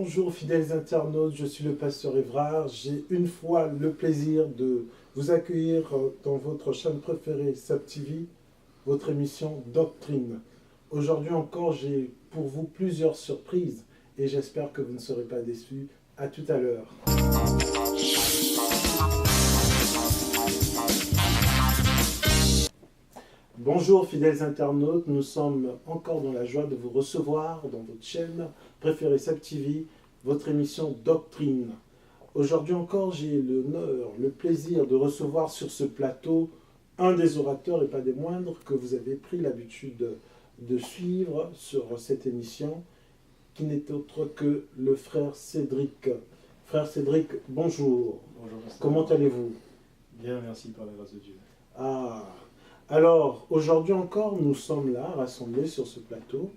Bonjour fidèles internautes, je suis le pasteur Évrard. J'ai une fois le plaisir de vous accueillir dans votre chaîne préférée, SAP TV, votre émission Doctrine. Aujourd'hui encore, j'ai pour vous plusieurs surprises et j'espère que vous ne serez pas déçus. À tout à l'heure. Bonjour fidèles internautes, nous sommes encore dans la joie de vous recevoir dans votre chaîne préférée SAP TV, votre émission Doctrine. Aujourd'hui encore, j'ai l'honneur, le plaisir de recevoir sur ce plateau un des orateurs et pas des moindres que vous avez pris l'habitude de suivre sur cette émission, qui n'est autre que le frère Cédric. Frère Cédric, bonjour. Bonjour, pasteur. Comment allez-vous? Bien, merci par la grâce de Dieu. Ah, alors aujourd'hui encore, nous sommes là, rassemblés sur ce plateau,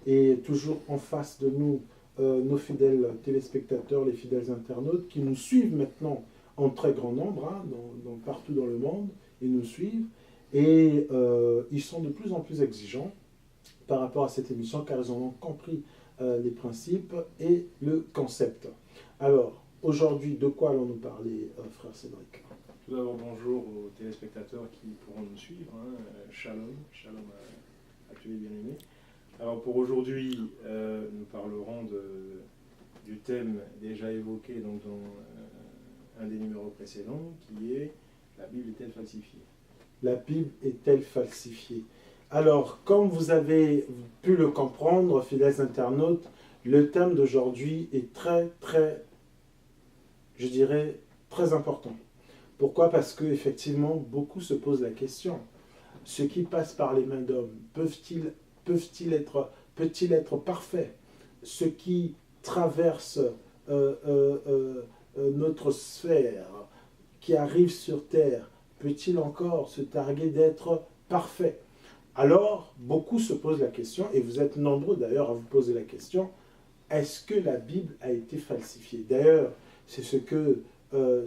et toujours en face de nous, nos fidèles téléspectateurs, les fidèles internautes, qui nous suivent maintenant en très grand nombre, hein, partout dans le monde, ils nous suivent, et ils sont de plus en plus exigeants par rapport à cette émission, car ils en ont compris les principes et le concept. Alors, aujourd'hui, de quoi allons-nous parler, frère Cédric? Tout d'abord, bonjour aux téléspectateurs qui pourront nous suivre. Shalom, shalom à tous les bien-aimés. Alors pour aujourd'hui, nous parlerons du thème déjà évoqué donc, dans un des numéros précédents, qui est « La Bible est-elle falsifiée ?» La Bible est-elle falsifiée? Alors, comme vous avez pu le comprendre, fidèles internautes, le thème d'aujourd'hui est très, je dirais, très important. Pourquoi? Parce qu'effectivement, beaucoup se posent la question. Ce qui passe par les mains d'hommes, peut-il être parfait? Ce qui traverse notre sphère, qui arrive sur Terre, peut-il encore se targuer d'être parfait? Alors, beaucoup se posent la question, et vous êtes nombreux d'ailleurs à vous poser la question, est-ce que la Bible a été falsifiée? D'ailleurs, c'est ce que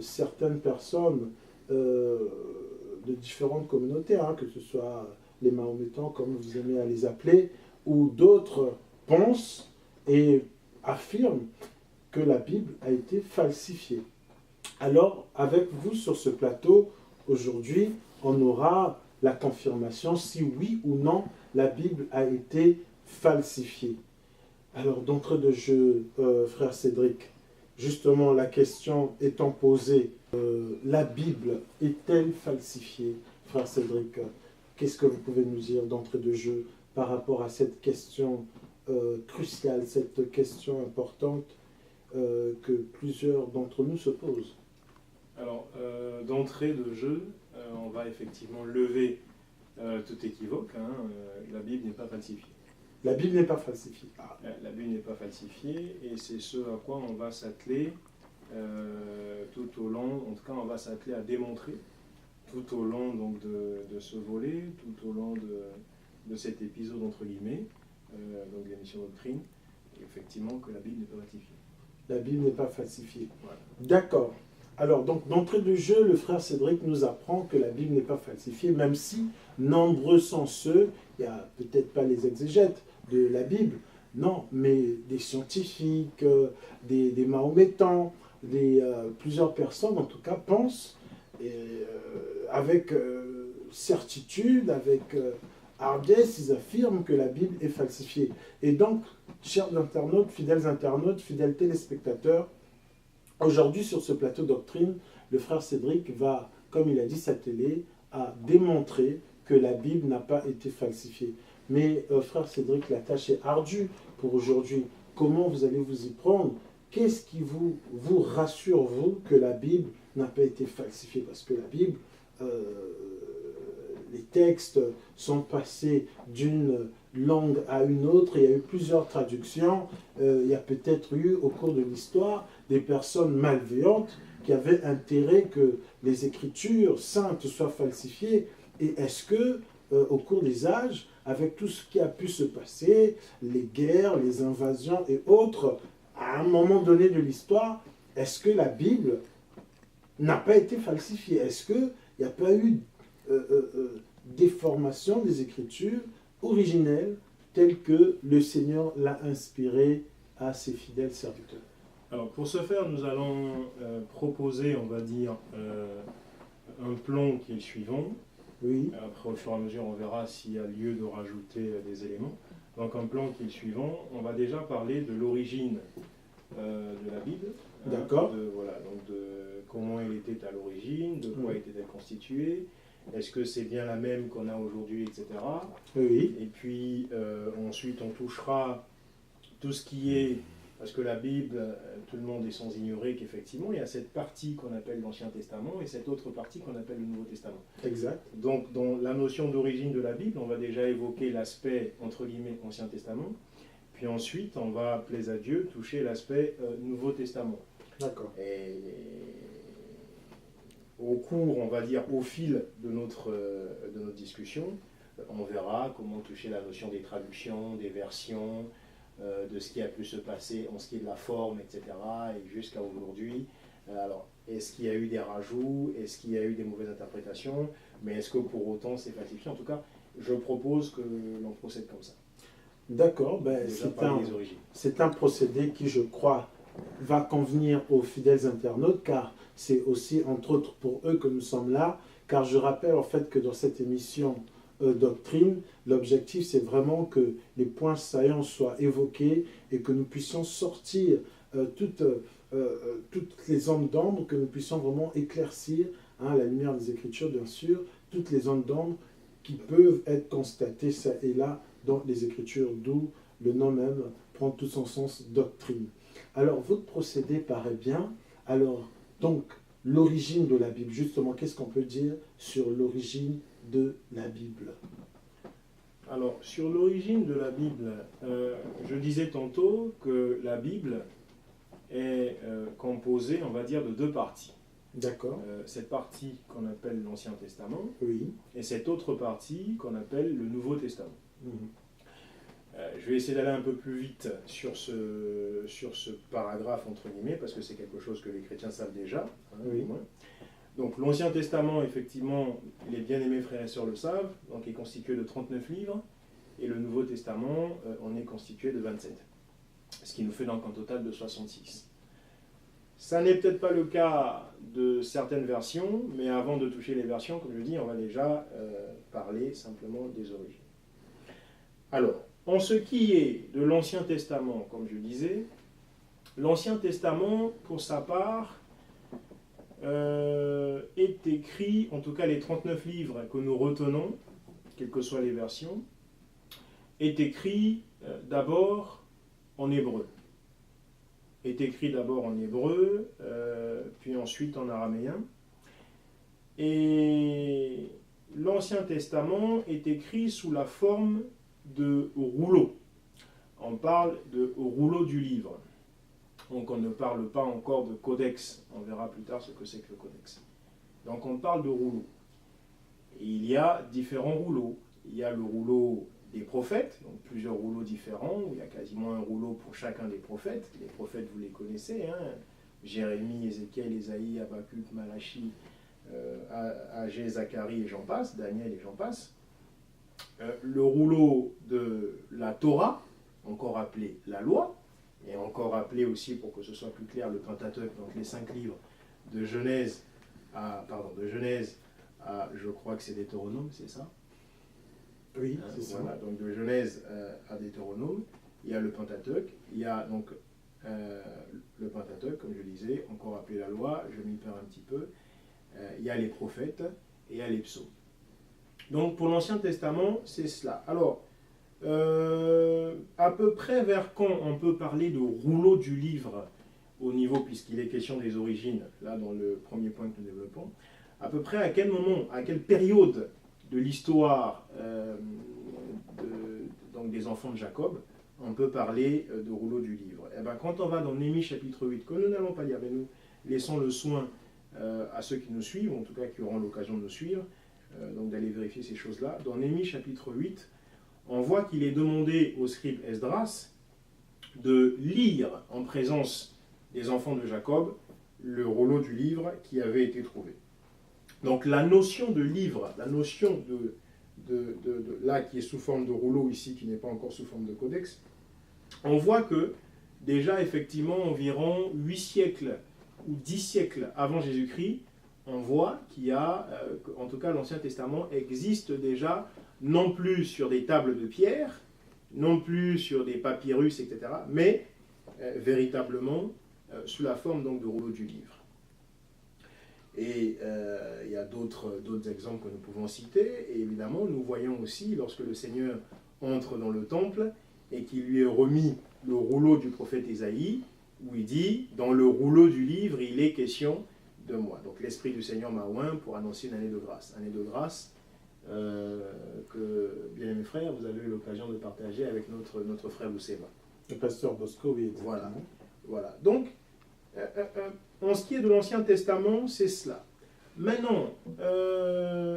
certaines personnes de différentes communautés, hein, que ce soit les Mahométans, comme vous aimez à les appeler, ou d'autres pensent et affirment que la Bible a été falsifiée. Alors, avec vous sur ce plateau, aujourd'hui, on aura la confirmation si oui ou non la Bible a été falsifiée. Alors, d'entrée de jeu, frère Cédric, justement, la question étant posée, la Bible est-elle falsifiée? Frère Cédric, qu'est-ce que vous pouvez nous dire d'entrée de jeu par rapport à cette question cruciale, cette question importante que plusieurs d'entre nous se posent? Alors, d'entrée de jeu, on va effectivement lever tout équivoque. La Bible n'est pas falsifiée. La Bible n'est pas falsifiée. Ah. La Bible n'est pas falsifiée et c'est ce à quoi on va s'atteler tout au long, en tout cas on va s'atteler à démontrer tout au long donc, de ce volet, tout au long de cet épisode entre guillemets, donc l'émission Doctrine, effectivement que la Bible n'est pas falsifiée. La Bible n'est pas falsifiée. Voilà. D'accord. Alors, donc, d'entrée de jeu, le frère Cédric nous apprend que la Bible n'est pas falsifiée, même si nombreux sont ceux, il n'y a peut-être pas les exégètes de la Bible, non, mais des scientifiques, des Mahométans, plusieurs personnes, en tout cas, pensent avec certitude, avec hardiesse, ils affirment que la Bible est falsifiée. Et donc, chers internautes, fidèles téléspectateurs, aujourd'hui, sur ce plateau Doctrine, le frère Cédric va, comme il a dit, s'atteler à démontrer que la Bible n'a pas été falsifiée. Mais, frère Cédric, la tâche est ardue pour aujourd'hui. Comment vous allez vous y prendre? Qu'est-ce qui vous rassure, vous, que la Bible n'a pas été falsifiée? Parce que la Bible, les textes sont passés d'une langue à une autre, il y a eu plusieurs traductions, il y a peut-être eu au cours de l'histoire des personnes malveillantes qui avaient intérêt que les Écritures saintes soient falsifiées. Et est-ce que, au cours des âges, avec tout ce qui a pu se passer, les guerres, les invasions et autres, à un moment donné de l'histoire, est-ce que la Bible n'a pas été falsifiée? Est-ce qu'il n'y a pas eu déformation des Écritures originelles telles que le Seigneur l'a inspiré à ses fidèles serviteurs? Alors pour ce faire, nous allons proposer, on va dire, un plan qui est le suivant. Oui, Après, au fur et à mesure, on verra s'il y a lieu de rajouter des éléments. Donc un plan qui est le suivant. On va déjà parler de l'origine de la Bible. D'accord. Voilà, donc de comment elle était à l'origine, de quoi était-elle constituée, est-ce que c'est bien la même qu'on a aujourd'hui, etc. oui, Et puis ensuite on touchera tout ce qui est, parce que la Bible, tout le monde est sans ignorer qu'effectivement il y a cette partie qu'on appelle l'Ancien Testament et cette autre partie qu'on appelle le Nouveau Testament. exact. Donc dans la notion d'origine de la Bible, on va déjà évoquer l'aspect entre guillemets Ancien Testament, puis ensuite on va, plaise à Dieu, toucher l'aspect Nouveau Testament. D'accord. Et au cours, on va dire, au fil de notre discussion, on verra comment toucher la notion des traductions, des versions, de ce qui a pu se passer en ce qui est de la forme, etc. Et jusqu'à aujourd'hui. Alors, est-ce qu'il y a eu des rajouts? Est-ce qu'il y a eu des mauvaises interprétations? Mais est-ce que pour autant c'est falsifié? En tout cas, je propose que l'on procède comme ça. D'accord, ben, Déjà parler des origines. c'est un procédé qui, je crois, va convenir aux fidèles internautes, car c'est aussi, entre autres, pour eux que nous sommes là, car je rappelle en fait que dans cette émission Doctrine, l'objectif c'est vraiment que les points saillants soient évoqués et que nous puissions sortir toutes les zones d'ombre, que nous puissions vraiment éclaircir, à la lumière des Écritures bien sûr, toutes les zones d'ombre qui peuvent être constatées ça et là dans les Écritures, d'où le nom même prend tout son sens doctrine. Alors, votre procédé paraît bien. Alors, donc, l'origine de la Bible, justement, qu'est-ce qu'on peut dire sur l'origine de la Bible? Alors, sur l'origine de la Bible, je disais tantôt que la Bible est composée, on va dire, de deux parties. D'accord. Cette partie qu'on appelle l'Ancien Testament Oui. et cette autre partie qu'on appelle le Nouveau Testament. Mhm. Je vais essayer d'aller un peu plus vite sur ce paragraphe, entre guillemets, parce que c'est quelque chose que les chrétiens savent déjà. Oui. Au moins. Donc l'Ancien Testament, effectivement, les bien-aimés frères et sœurs le savent, donc est constitué de 39 livres, et le Nouveau Testament en est constitué de 27, ce qui nous fait donc un total de 66. Ça n'est peut-être pas le cas de certaines versions, mais avant de toucher les versions, comme je dis, on va déjà parler simplement des origines. Alors, en ce qui est de l'Ancien Testament, comme je disais, l'Ancien Testament, pour sa part, est écrit, en tout cas les 39 livres que nous retenons, quelles que soient les versions, est écrit d'abord en hébreu. Est écrit d'abord en hébreu, puis ensuite en araméen. Et l'Ancien Testament est écrit sous la forme de rouleaux. On parle de rouleau du livre. Donc on ne parle pas encore de codex. On verra plus tard ce que c'est que le codex. Donc on parle de rouleaux. Et il y a différents rouleaux. Il y a le rouleau des prophètes, donc plusieurs rouleaux différents, où il y a quasiment un rouleau pour chacun des prophètes. Les prophètes, vous les connaissez, hein, Jérémie, Ézéchiel, Ésaïe, Habakkuk, Malachi, Agé, Zacharie et j'en passe, Daniel et j'en passe. Le rouleau de la Torah, encore appelé la loi, et encore appelé aussi, pour que ce soit plus clair, le Pentateuque, donc les 5 livres de Genèse à, je crois que c'est Deutéronome, c'est ça? Oui, c'est voilà, ça. donc de Genèse à Deutéronome, il y a le Pentateuque, il y a donc le Pentateuque, comme je disais, encore appelé la loi, je m'y perds un petit peu, il y a les prophètes et il y a les psaumes. Donc pour l'Ancien Testament, c'est cela. Alors, à peu près vers quand on peut parler de rouleau du livre au niveau, puisqu'il est question des origines, là dans le premier point que nous développons, à peu près à quel moment, à quelle période de l'histoire donc des enfants de Jacob, on peut parler de rouleau du livre. Et bien, quand on va dans Néhémie chapitre 8, que nous n'allons pas lire, mais nous laissons le soin à ceux qui nous suivent, en tout cas qui auront l'occasion de nous suivre, donc d'aller vérifier ces choses-là. Dans Néhémie chapitre 8, on voit qu'il est demandé au scribe Esdras de lire en présence des enfants de Jacob le rouleau du livre qui avait été trouvé. Donc la notion de livre, la notion là qui est sous forme de rouleau ici, qui n'est pas encore sous forme de codex, on voit que déjà effectivement environ 8 siècles ou 10 siècles avant Jésus-Christ, on voit qu'il y a, en tout cas l'Ancien Testament existe déjà, non plus sur des tables de pierre, non plus sur des papyrus, etc., mais véritablement sous la forme donc de rouleaux du livre. Et il y a d'autres exemples que nous pouvons citer, et évidemment nous voyons aussi lorsque le Seigneur entre dans le temple et qu'il lui est remis le rouleau du prophète Ésaïe, où il dit, dans le rouleau du livre, il est question de moi. Donc l'Esprit du Seigneur m'a oint pour annoncer une année de grâce. Année de grâce que, bien aimés frères, vous avez eu l'occasion de partager avec notre frère Luceva. Le pasteur Bosco, oui. Voilà. Donc, en ce qui est de l'Ancien Testament, c'est cela. Maintenant,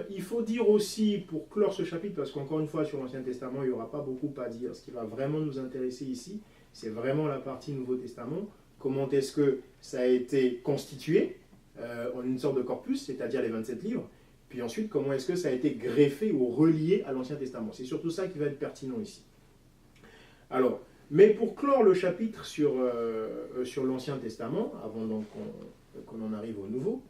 il faut dire aussi, pour clore ce chapitre, parce qu'encore une fois, sur l'Ancien Testament, il n'y aura pas beaucoup à dire. Ce qui va vraiment nous intéresser ici, c'est vraiment la partie Nouveau Testament. Comment est-ce que ça a été constitué en une sorte de corpus, c'est-à-dire les 27 livres. Puis ensuite, comment est-ce que ça a été greffé ou relié à l'Ancien Testament. C'est surtout ça qui va être pertinent ici. Alors, mais pour clore le chapitre sur l'Ancien Testament, avant donc qu'on en arrive au Nouveau,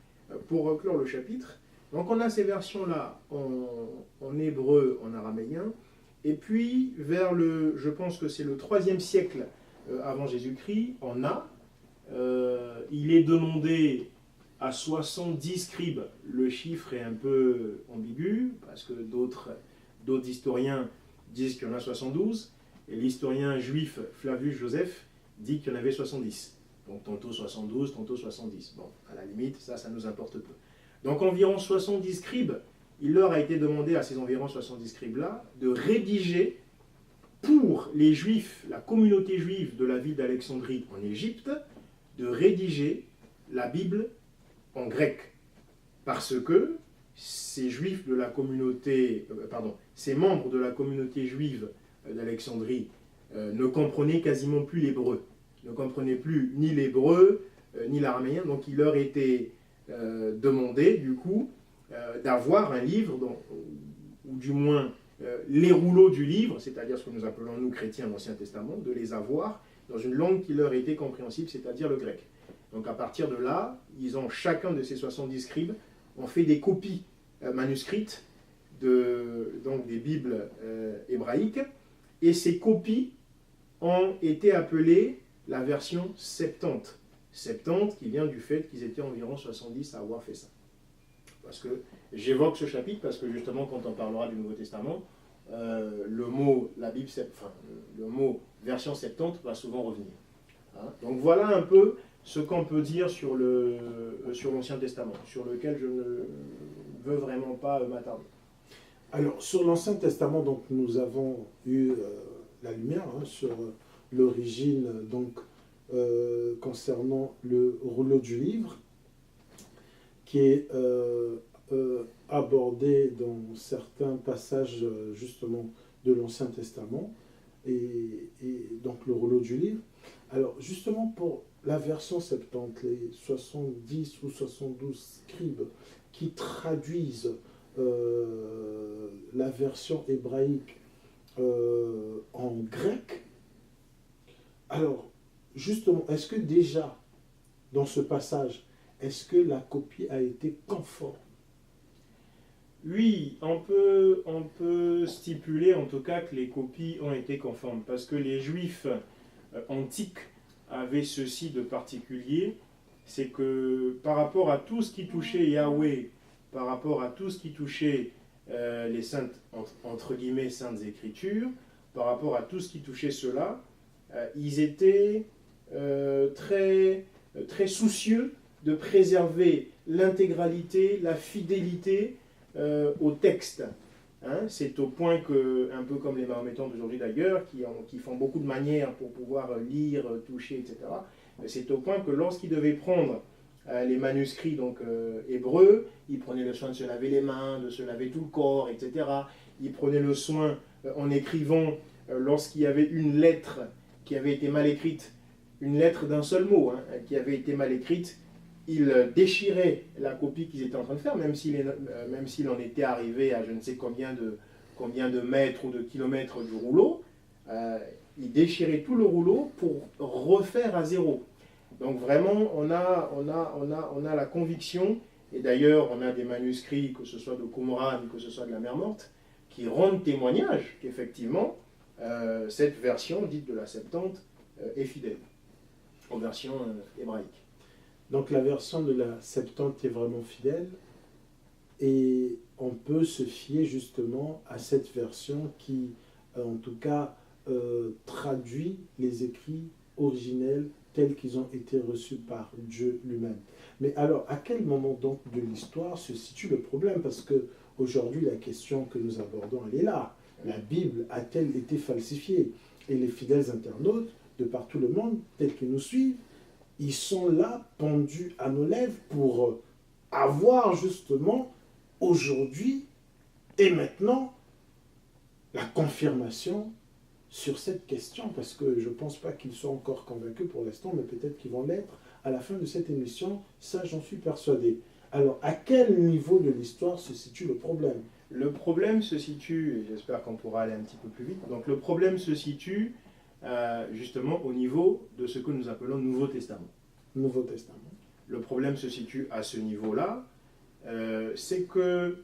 pour clore le chapitre, donc on a ces versions-là en hébreu, en araméen, et puis vers je pense que c'est le 3e siècle avant Jésus-Christ, on a, il est demandé à 70 scribes. Le chiffre est un peu ambigu, parce que d'autres historiens disent qu'il y en a 72, et l'historien juif Flavius Joseph dit qu'il y en avait 70. Donc tantôt 72, tantôt 70. Bon, à la limite, ça nous importe peu. Donc environ 70 scribes, il leur a été demandé à ces environ 70 scribes-là de rédiger pour les juifs, la communauté juive de la ville d'Alexandrie en Égypte, de rédiger la Bible en grec. Parce que ces juifs de la communauté, ces membres de la communauté juive d'Alexandrie ne comprenaient quasiment plus l'hébreu. Ne comprenaient plus ni l'hébreu, ni l'araméen. Donc il leur était demandé, du coup, d'avoir un livre, ou du moins les rouleaux du livre, c'est-à-dire ce que nous appelons, nous, chrétiens, l'Ancien Testament, de les avoir dans une langue qui leur était compréhensible, c'est-à-dire le grec. Donc à partir de là, chacun de ces 70 scribes ont fait des copies manuscrites donc des Bibles hébraïques, et ces copies ont été appelées la version Septante. Septante qui vient du fait qu'ils étaient environ 70 à avoir fait ça. Parce que j'évoque ce chapitre parce que justement quand on parlera du Nouveau Testament, le mot le mot version Septante va souvent revenir. Hein? Donc voilà un peu ce qu'on peut dire sur l'Ancien Testament, sur lequel je ne veux vraiment pas m'attarder. Alors, sur l'Ancien Testament, donc, nous avons eu la lumière sur l'origine concernant le rouleau du livre, qui est abordé dans certains passages justement de l'Ancien Testament, et donc le rouleau du livre. Alors, justement, pour la version Septante, les 70 ou 72 scribes qui traduisent la version hébraïque en grec. Alors, justement, est-ce que déjà, dans ce passage, est-ce que la copie a été conforme? Oui, on peut stipuler en tout cas que les copies ont été conformes, parce que les Juifs antiques avaient ceci de particulier, c'est que par rapport à tout ce qui touchait Yahweh, par rapport à tout ce qui touchait les saintes, entre guillemets, saintes écritures, par rapport à tout ce qui touchait cela, ils étaient très, très soucieux de préserver l'intégralité, la fidélité au texte. Hein, c'est au point que, un peu comme les mahométans d'aujourd'hui d'ailleurs, qui font beaucoup de manières pour pouvoir lire, toucher, etc., c'est au point que lorsqu'ils devaient prendre les manuscrits donc, hébreux, ils prenaient le soin de se laver les mains, de se laver tout le corps, etc. Ils prenaient le soin, en écrivant, lorsqu'il y avait une lettre qui avait été mal écrite, une lettre d'un seul mot, hein, qui avait été mal écrite, ils déchiraient la copie qu'ils étaient en train de faire, même s'il en était arrivé à je ne sais combien de mètres ou de kilomètres du rouleau, il déchirait tout le rouleau pour refaire à zéro. Donc vraiment, on a la conviction, et d'ailleurs on a des manuscrits, que ce soit de Qumran, que ce soit de la Mer Morte, qui rendent témoignage qu'effectivement, cette version dite de la Septante est fidèle aux versions hébraïques. Donc la version de la Septante est vraiment fidèle, et on peut se fier justement à cette version qui, en tout cas, traduit les écrits originels tels qu'ils ont été reçus par Dieu lui-même. Mais alors, à quel moment donc de l'histoire se situe le problème? Parce que aujourd'hui, la question que nous abordons, elle est là. La Bible a-t-elle été falsifiée? Et les fidèles internautes de partout le monde, tels qu'ils nous suivent, ils sont là, pendus à nos lèvres, pour avoir justement, aujourd'hui et maintenant, la confirmation sur cette question, parce que je ne pense pas qu'ils soient encore convaincus pour l'instant, mais peut-être qu'ils vont l'être à la fin de cette émission, ça j'en suis persuadé. Alors, à quel niveau de l'histoire se situe le problème? Le problème se situe, et j'espère qu'on pourra aller un petit peu plus vite, donc le problème se situe justement au niveau de ce que nous appelons Nouveau Testament. Nouveau Testament. Le problème se situe à ce niveau-là, c'est que,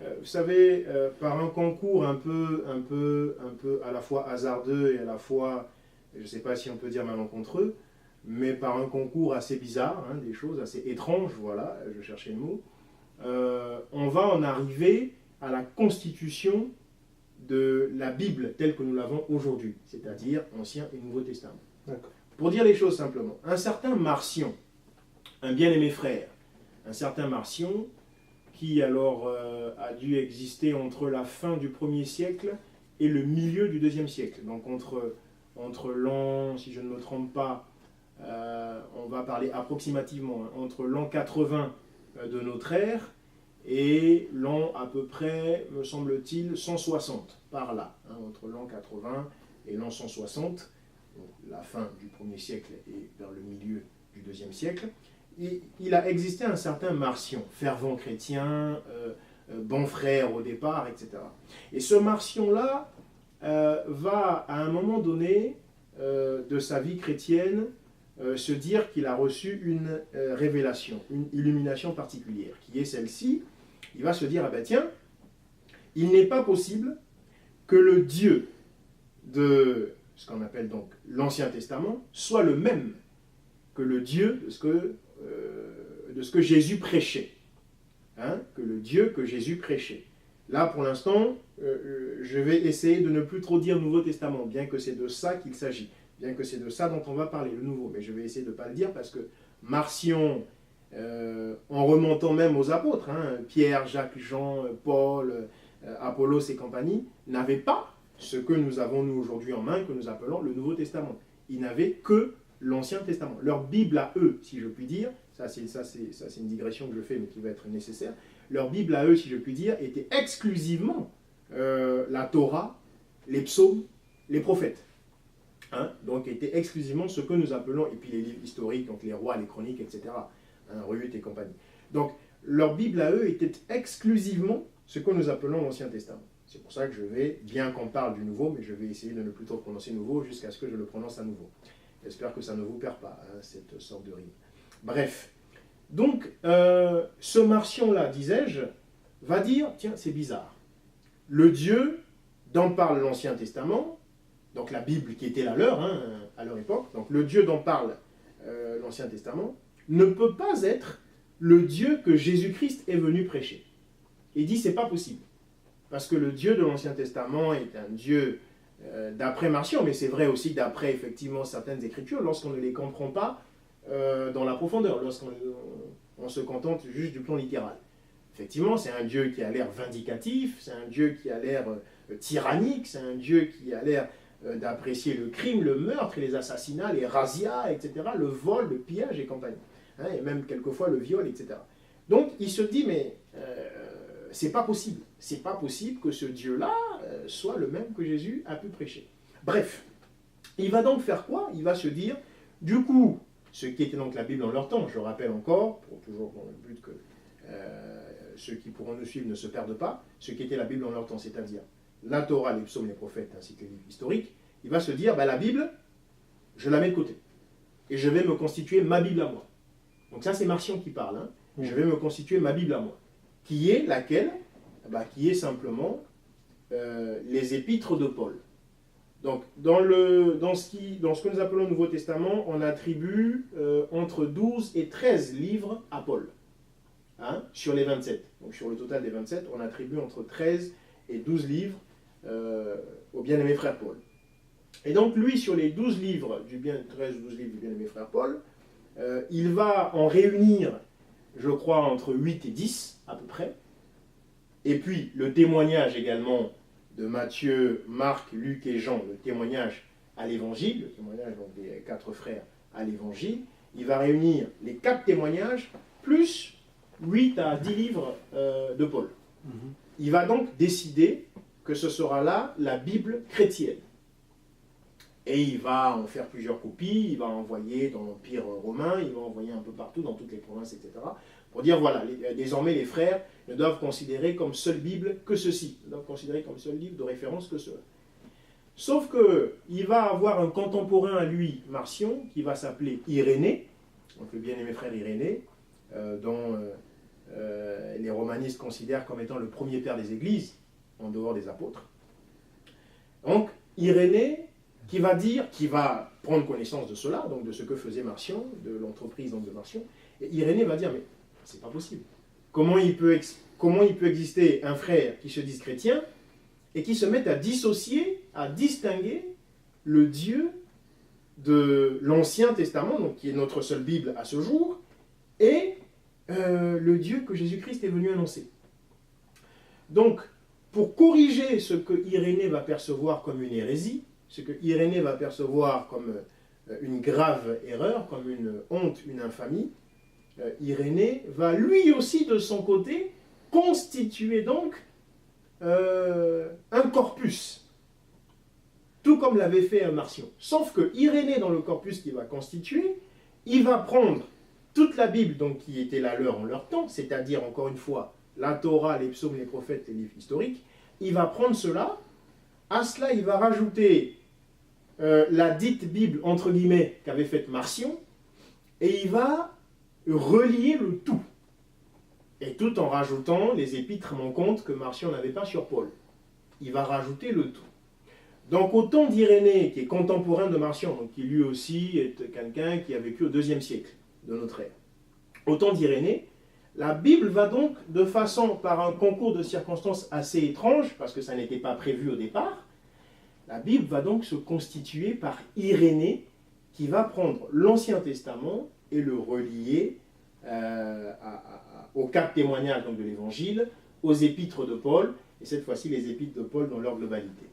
vous savez, par un concours un peu à la fois hasardeux et à la fois, je ne sais pas si on peut dire malencontreux, mais par un concours assez bizarre, hein, des choses assez étranges, voilà, je cherchais le mot, on va en arriver à la constitution de la Bible telle que nous l'avons aujourd'hui, c'est-à-dire Ancien et Nouveau Testament. Pour dire les choses simplement, un certain Marcion, un bien-aimé frère, un certain Marcion, qui alors a dû exister entre la fin du 1er siècle et le milieu du 2e siècle. Donc entre l'an, si je ne me trompe pas, on va parler approximativement, hein, entre l'an 80 de notre ère et l'an à peu près, me semble-t-il, 160, par là, hein, entre l'an 80 et l'an 160, donc la fin du 1er siècle et vers le milieu du 2e siècle. Il a existé un certain Marcion, fervent chrétien, bon frère au départ, etc. Et ce Marcion-là va, à un moment donné de sa vie chrétienne, se dire qu'il a reçu une révélation, une illumination particulière, qui est celle-ci. Il va se dire, ah ben tiens, il n'est pas possible que le Dieu de ce qu'on appelle donc l'Ancien Testament soit le même que le Dieu de ce que Jésus prêchait. Hein, que le Dieu que Jésus prêchait. Là, pour l'instant, je vais essayer de ne plus trop dire Nouveau Testament, bien que c'est de ça qu'il s'agit, bien que c'est de ça dont on va parler, le Nouveau. Mais je vais essayer de ne pas le dire parce que Marcion, en remontant même aux apôtres, hein, Pierre, Jacques, Jean, Paul, Apollos et compagnie, n'avaient pas ce que nous avons nous aujourd'hui en main, que nous appelons le Nouveau Testament. Ils n'avaient que l'Ancien Testament. Leur Bible à eux, si je puis dire, ça c'est une digression que je fais mais qui va être nécessaire, leur Bible à eux, si je puis dire, était exclusivement la Torah, les psaumes, les prophètes. Hein, donc était exclusivement ce que nous appelons, et puis les livres historiques, donc les rois, les chroniques, etc., hein, Ruth et compagnie. Donc leur Bible à eux était exclusivement ce que nous appelons l'Ancien Testament. C'est pour ça que je vais, bien qu'on parle du Nouveau, mais je vais essayer de ne plus trop prononcer Nouveau jusqu'à ce que je le prononce à nouveau. J'espère que ça ne vous perd pas, hein, cette sorte de rime. Bref, donc ce Marcion-là, disais-je, va dire, tiens, c'est bizarre. Le Dieu dont parle l'Ancien Testament, donc la Bible qui était la leur, hein, à leur époque, donc le Dieu dont parle l'Ancien Testament, ne peut pas être le Dieu que Jésus-Christ est venu prêcher. Il dit, c'est pas possible. Parce que le Dieu de l'Ancien Testament est un Dieu d'après Marcion, mais c'est vrai aussi d'après effectivement certaines Écritures, lorsqu'on ne les comprend pas dans la profondeur, lorsqu'on se contente juste du plan littéral. Effectivement, c'est un Dieu qui a l'air vindicatif, c'est un Dieu qui a l'air tyrannique, c'est un Dieu qui a l'air d'apprécier le crime, le meurtre, et les assassinats, les razzias, etc., le vol, le pillage et compagnie, hein, et même quelquefois le viol, etc. Donc il se dit, mais c'est pas possible. C'est pas possible que ce Dieu-là soit le même que Jésus a pu prêcher. Bref, il va donc faire quoi? Il va se dire, du coup, ce qui était donc la Bible en leur temps, je rappelle encore, pour toujours dans le but que ceux qui pourront nous suivre ne se perdent pas, ce qui était la Bible en leur temps, c'est-à-dire la Torah, les psaumes, les prophètes, ainsi que les livres historiques, il va se dire, la Bible, je la mets de côté. Et je vais me constituer ma Bible à moi. Donc ça, c'est Marcion qui parle. Hein. Je vais me constituer ma Bible à moi. Qui est laquelle? Qui est simplement les épîtres de Paul. Donc, dans ce que nous appelons le Nouveau Testament, on attribue entre 12 et 13 livres à Paul. Hein, sur les 27. Donc, sur le total des 27, on attribue entre 13 et 12 livres au bien-aimé frère Paul. Et donc, lui, sur les 12 livres 13 ou 12 livres du bien-aimé frère Paul, il va en réunir, je crois, entre 8 et 10, à peu près. Et puis, le témoignage également de Matthieu, Marc, Luc et Jean, le témoignage à l'Évangile, le témoignage donc, des 4 frères à l'Évangile, il va réunir les 4 témoignages, plus 8 à 10 livres de Paul. Il va donc décider que ce sera là la Bible chrétienne. Et il va en faire plusieurs copies, il va envoyer dans l'Empire romain, il va envoyer un peu partout, dans toutes les provinces, etc. Pour dire, voilà, désormais les frères ne doivent considérer comme seule Bible que ceci. Ils doivent considérer comme seul livre de référence que cela. Sauf qu'il va avoir un contemporain à lui, Marcion, qui va s'appeler Irénée, donc le bien-aimé frère Irénée, dont les romanistes considèrent comme étant le premier père des églises, en dehors des apôtres. Donc, Irénée, qui va prendre connaissance de cela, donc de ce que faisait Marcion, de l'entreprise de Marcion, et Irénée va dire, mais c'est pas possible. Comment il peut exister un frère qui se dise chrétien et qui se mette à dissocier, à distinguer le Dieu de l'Ancien Testament, donc qui est notre seule Bible à ce jour, et le Dieu que Jésus-Christ est venu annoncer. Donc, pour corriger ce que Irénée va percevoir comme une hérésie, ce que Irénée va percevoir comme une grave erreur, comme une honte, une infamie, Irénée va lui aussi de son côté constituer donc un corpus, tout comme l'avait fait Marcion. Sauf que Irénée, dans le corpus qu'il va constituer, il va prendre toute la Bible donc, qui était la leur en leur temps, c'est-à-dire encore une fois la Torah, les psaumes, les prophètes, les livres historiques, il va prendre cela, à cela il va rajouter la dite Bible, entre guillemets, qu'avait faite Marcion, et il va relier le tout. Et tout en rajoutant les épîtres mon compte que Marcion n'avait pas sur Paul. Il va rajouter le tout. Donc au temps d'Irénée, qui est contemporain de Marcion, donc qui lui aussi est quelqu'un qui a vécu au IIe siècle de notre ère. Au temps d'Irénée, la Bible va donc, de façon, par un concours de circonstances assez étrange, parce que ça n'était pas prévu au départ, la Bible va donc se constituer par Irénée, qui va prendre l'Ancien Testament et le relier aux 4 témoignages donc, de l'Évangile, aux épîtres de Paul, et cette fois-ci les épîtres de Paul dans leur globalité.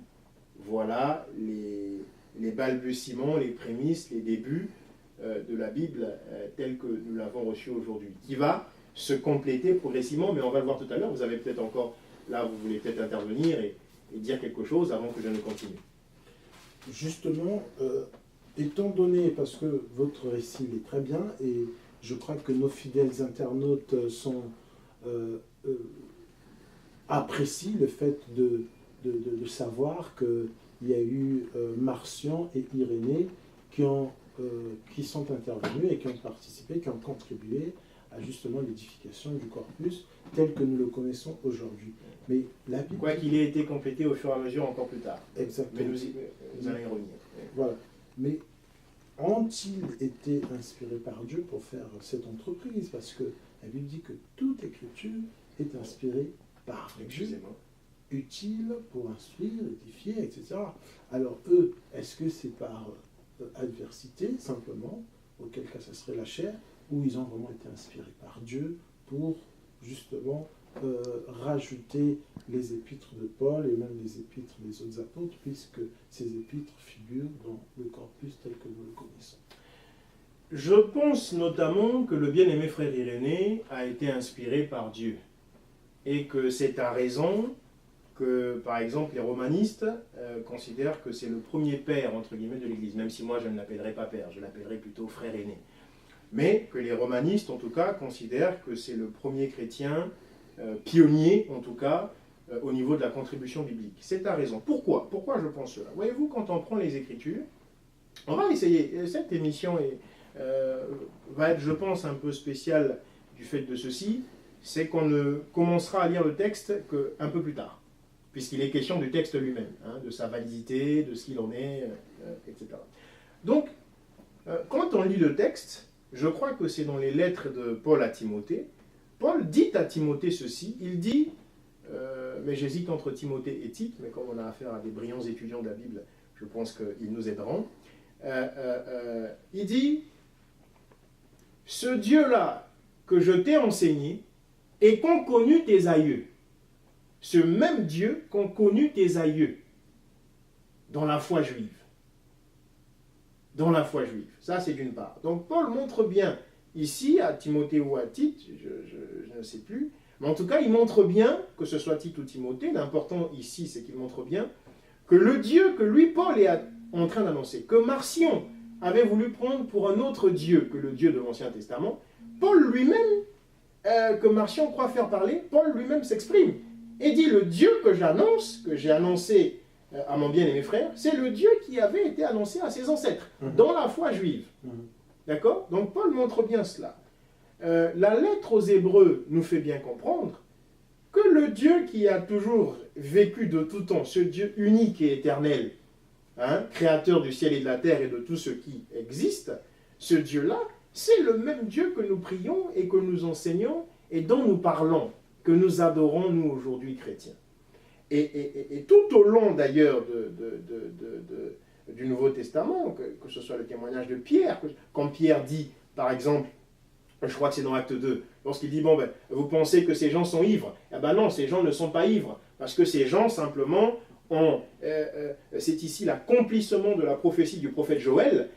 Voilà les balbutiements, les prémices, les débuts de la Bible telle que nous l'avons reçue aujourd'hui, qui va se compléter progressivement, mais on va le voir tout à l'heure. Vous avez peut-être encore, là vous voulez peut-être intervenir et dire quelque chose avant que je ne continue. Justement, étant donné, parce que votre récit est très bien, et je crois que nos fidèles internautes apprécient le fait de savoir qu'il y a eu Marcion et Irénée qui sont intervenus et qui ont participé, qui ont contribué à justement l'édification du corpus tel que nous le connaissons aujourd'hui. Mais la Bible... Quoi qu'il ait été complété au fur et à mesure encore plus tard. Exactement. Mais nous allons y revenir. Voilà. Mais ont-ils été inspirés par Dieu pour faire cette entreprise? Parce que la Bible dit que toute écriture est inspirée par Dieu, utile pour instruire, édifier, etc. Alors eux, est-ce que c'est par adversité, simplement, auquel cas ça serait la chair, ou ils ont vraiment été inspirés par Dieu pour, justement, rajouter les épîtres de Paul et même les épîtres des autres apôtres, puisque ces épîtres figurent dans le corpus tel que nous le connaissons. Je pense notamment que le bien-aimé frère Irénée a été inspiré par Dieu. Et que c'est à raison que, par exemple, les romanistes considèrent que c'est le premier père, entre guillemets, de l'Église, même si moi je ne l'appellerai pas père, je l'appellerai plutôt frère aîné. Mais que les romanistes, en tout cas, considèrent que c'est le premier chrétien, pionnier, en tout cas, au niveau de la contribution biblique. C'est ta raison. Pourquoi? Pourquoi je pense cela? Voyez-vous, quand on prend les Écritures, on va essayer. Cette émission va être, je pense, un peu spéciale du fait de ceci, c'est qu'on ne commencera à lire le texte qu'un peu plus tard, puisqu'il est question du texte lui-même, hein, de sa validité, de ce qu'il en est, etc. Donc, quand on lit le texte, je crois que c'est dans les lettres de Paul à Timothée, Paul dit à Timothée ceci, il dit, mais j'hésite entre Timothée et Tite, mais comme on a affaire à des brillants étudiants de la Bible, je pense qu'ils nous aideront. Il dit, ce Dieu-là que je t'ai enseigné et qu'ont connu tes aïeux, ce même Dieu qu'ont connu tes aïeux dans la foi juive. Dans la foi juive. Ça, c'est d'une part. Donc, Paul montre bien, ici, à Timothée ou à Tite, je ne sais plus, mais en tout cas, il montre bien, que ce soit Tite ou Timothée, l'important ici, c'est qu'il montre bien que le Dieu que lui, Paul, est en train d'annoncer, que Marcion avait voulu prendre pour un autre Dieu que le Dieu de l'Ancien Testament, Paul lui-même, que Marcion croit faire parler, Paul lui-même s'exprime et dit, le Dieu que j'annonce, que j'ai annoncé à mon bien-aimé frère, c'est le Dieu qui avait été annoncé à ses ancêtres, dans la foi juive. D'accord? Donc Paul montre bien cela. La lettre aux Hébreux nous fait bien comprendre que le Dieu qui a toujours vécu de tout temps, ce Dieu unique et éternel, hein, créateur du ciel et de la terre et de tout ce qui existe, ce Dieu-là, c'est le même Dieu que nous prions et que nous enseignons et dont nous parlons, que nous adorons, nous, aujourd'hui, chrétiens. Et tout au long, d'ailleurs, du Nouveau Testament, que ce soit le témoignage de Pierre, quand Pierre dit, par exemple, je crois que c'est dans Acte 2, lorsqu'il dit, bon, ben, vous pensez que ces gens sont ivres? Eh ben non, ces gens ne sont pas ivres, parce que ces gens, simplement, c'est ici l'accomplissement de la prophétie du prophète Joël,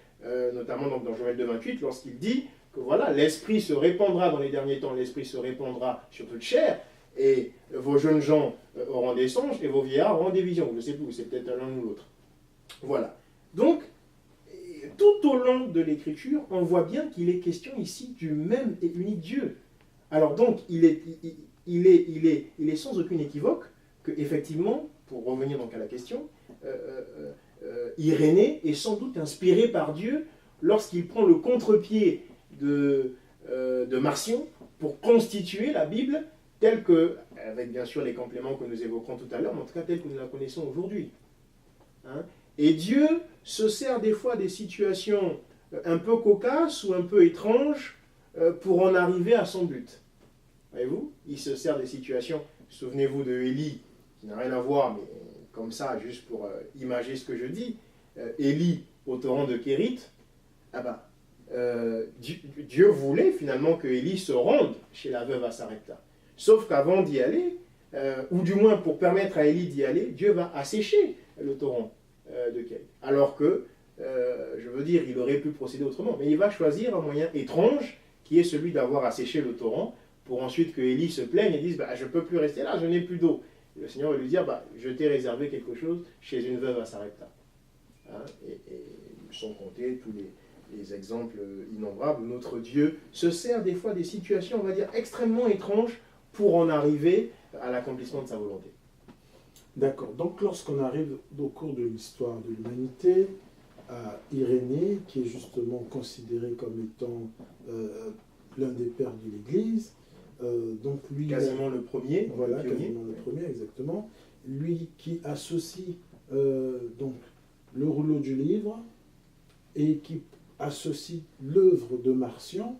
notamment donc dans Joël 2,28, lorsqu'il dit que voilà, l'Esprit se répandra dans les derniers temps, l'Esprit se répandra sur toute chair, et vos jeunes gens auront des songes, et vos vieillards auront des visions. Je ne sais plus, c'est peut-être l'un ou l'autre. Voilà. Donc, tout au long de l'Écriture, on voit bien qu'il est question ici du même et unique Dieu. Alors donc, il est sans aucune équivoque que, effectivement, pour revenir donc à la question, Irénée est sans doute inspiré par Dieu lorsqu'il prend le contre-pied de Marcion pour constituer la Bible telle que, avec bien sûr les compléments que nous évoquerons tout à l'heure, mais en tout cas telle que nous la connaissons aujourd'hui. Hein? Et Dieu se sert des fois des situations un peu cocasses ou un peu étranges pour en arriver à son but. Voyez-vous? Il se sert des situations, souvenez-vous de Élie, qui n'a rien à voir, mais comme ça, juste pour imager ce que je dis, Élie au torrent de Kérit, Dieu voulait finalement que Élie se rende chez la veuve à Sarepta. Sauf qu'avant d'y aller, ou du moins pour permettre à Élie d'y aller, Dieu va assécher le torrent de Kérit. Alors que, je veux dire, il aurait pu procéder autrement, mais il va choisir un moyen étrange qui est celui d'avoir asséché le torrent pour ensuite que Élie se plaigne et dise je ne peux plus rester là, je n'ai plus d'eau. Le Seigneur va lui dire je t'ai réservé quelque chose chez une veuve à Sarepta. Hein, et sans compter tous les exemples innombrables où notre Dieu se sert des fois des situations, on va dire, extrêmement étranges pour en arriver à l'accomplissement de sa volonté. D'accord. Donc, lorsqu'on arrive au cours de l'histoire de l'humanité, à Irénée, qui est justement considéré comme étant l'un des pères de l'Église, donc lui... Quasiment le premier. Voilà, quasiment le premier, exactement. Lui qui associe donc le rouleau du livre et qui associe l'œuvre de Marcion,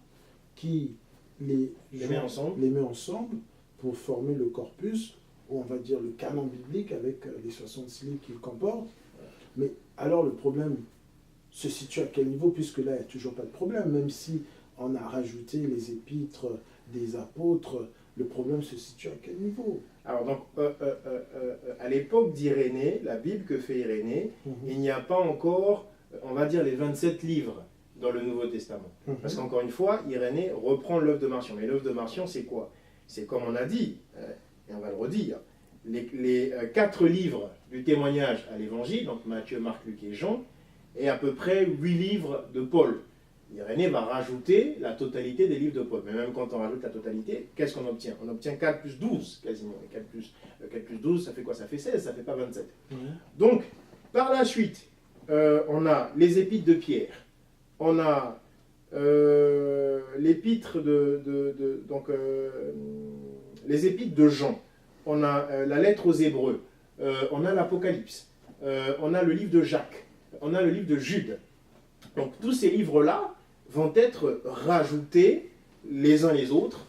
qui les met ensemble pour former le corpus, ou on va dire le canon biblique avec les 66 livres qu'il comporte. Mais alors le problème se situe à quel niveau, puisque là il n'y a toujours pas de problème, même si on a rajouté les épîtres des apôtres, le problème se situe à quel niveau? Alors donc, à l'époque d'Irénée, la Bible que fait Irénée, il n'y a pas encore, on va dire, les 27 livres dans le Nouveau Testament. Parce qu'encore une fois, Irénée reprend l'œuvre de Marcion. Mais l'œuvre de Marcion, c'est quoi? C'est comme on a dit, et on va le redire, les 4 livres du témoignage à l'Évangile, donc Matthieu, Marc, Luc et Jean, et à peu près 8 livres de Paul. Irénée va rajouter la totalité des livres de Paul. Mais même quand on rajoute la totalité, qu'est-ce qu'on obtient? On obtient 4 plus 12 quasiment. Et 4 plus 12, ça fait quoi? Ça fait 16, ça ne fait pas 27. Donc, par la suite, on a les épîtres de Pierre, on a l'épître les épîtres de Jean, on a la lettre aux Hébreux, on a l'Apocalypse, on a le livre de Jacques, on a le livre de Jude. Donc tous ces livres-là vont être rajoutés les uns les autres